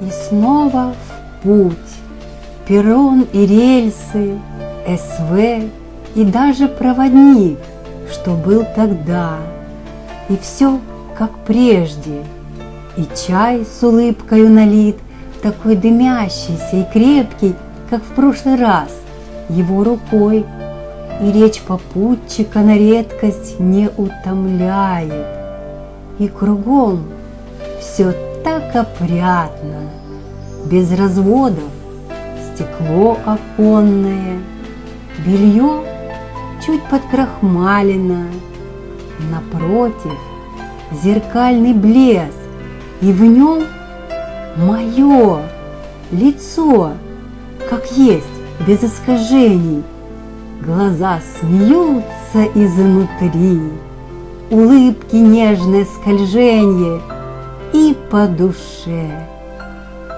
И снова в путь. Перрон и рельсы, СВ и даже проводник, что был тогда. И все как прежде. И чай с улыбкою налит, такой дымящийся и крепкий, как в прошлый раз, его рукой. И речь попутчика на редкость не утомляет. И кругом все так опрятно, без разводов, стекло оконное, белье чуть подкрахмалено, напротив зеркальный блеск, и в нем мое лицо, как есть, без искажений. Глаза смеются изнутри, улыбки нежное скольженье, и по душе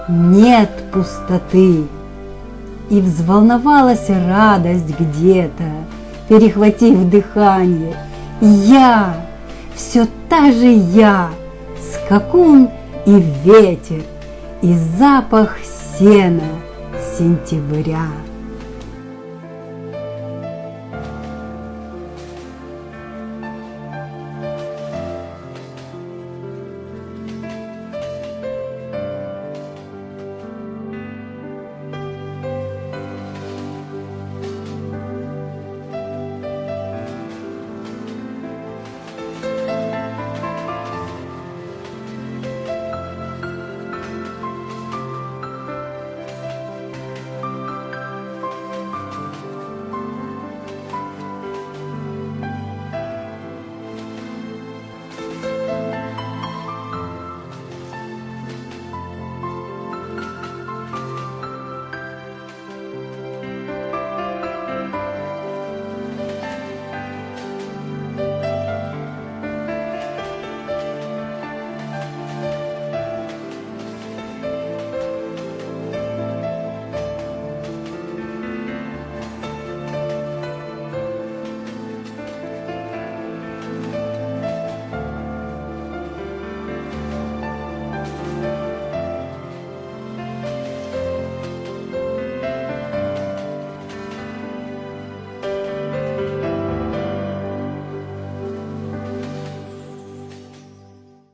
нет пустоты. И взволновалась радость где-то, перехватив дыхание. И я, все та же я, скакун и ветер, и запах сена сентября.